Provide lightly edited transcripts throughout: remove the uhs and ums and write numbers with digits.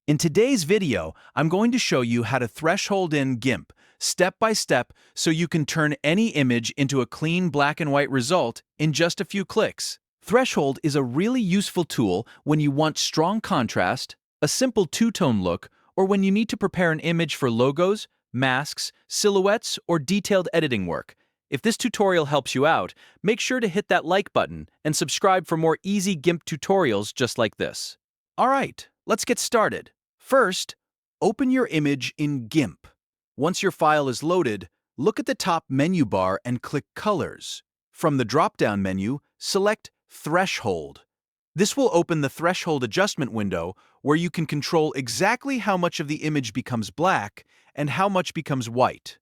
In today's video, I'm going to show you how to threshold in Gimp, step by step, so you can turn any image into a clean black and white result in just a few clicks. Threshold is a really useful tool when you want strong contrast, a simple two-tone look, or when you need to prepare an image for logos, masks, silhouettes, or detailed editing work. If this tutorial helps you out, make sure to hit that like button and subscribe for more easy Gimp tutorials just like this. Alright, let's get started. First, open your image in Gimp. Once your file is loaded, look at the top menu bar and click Colors. From the drop-down menu, select Threshold. This will open the Threshold adjustment window where you can control exactly how much of the image becomes black and how much becomes white.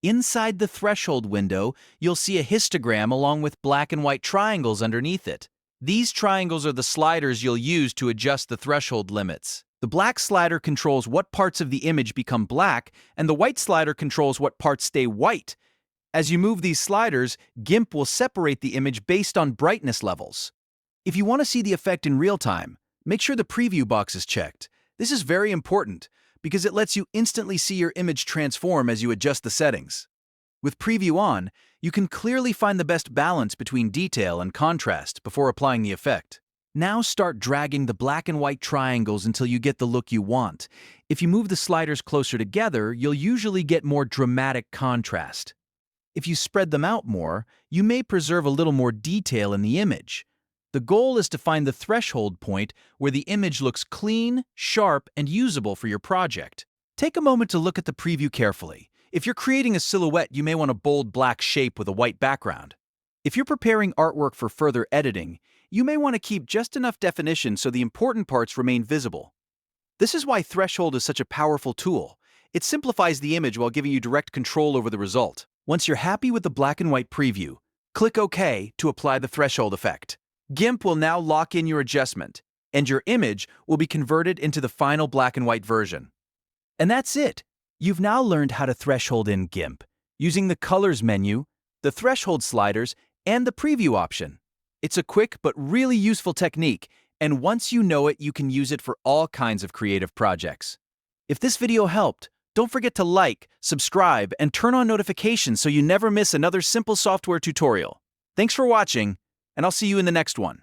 Inside the Threshold window, you'll see a histogram along with black and white triangles underneath it. These triangles are the sliders you'll use to adjust the threshold limits. The black slider controls what parts of the image become black, and the white slider controls what parts stay white. As you move these sliders, Gimp will separate the image based on brightness levels. If you want to see the effect in real time, make sure the preview box is checked. This is very important because it lets you instantly see your image transform as you adjust the settings. With preview on, you can clearly find the best balance between detail and contrast before applying the effect. Now start dragging the black and white triangles until you get the look you want. If you move the sliders closer together, you'll usually get more dramatic contrast. If you spread them out more, you may preserve a little more detail in the image. The goal is to find the threshold point where the image looks clean, sharp, and usable for your project. Take a moment to look at the preview carefully. If you're creating a silhouette, you may want a bold black shape with a white background. If you're preparing artwork for further editing, you may want to keep just enough definition so the important parts remain visible. This is why Threshold is such a powerful tool. It simplifies the image while giving you direct control over the result. Once you're happy with the black and white preview, click OK to apply the threshold effect. Gimp will now lock in your adjustment, and your image will be converted into the final black and white version. And that's it! You've now learned how to threshold in Gimp, using the Colors menu, the threshold sliders, and the preview option. It's a quick but really useful technique, and once you know it, you can use it for all kinds of creative projects. If this video helped, don't forget to like, subscribe, and turn on notifications so you never miss another simple software tutorial. Thanks for watching, and I'll see you in the next one.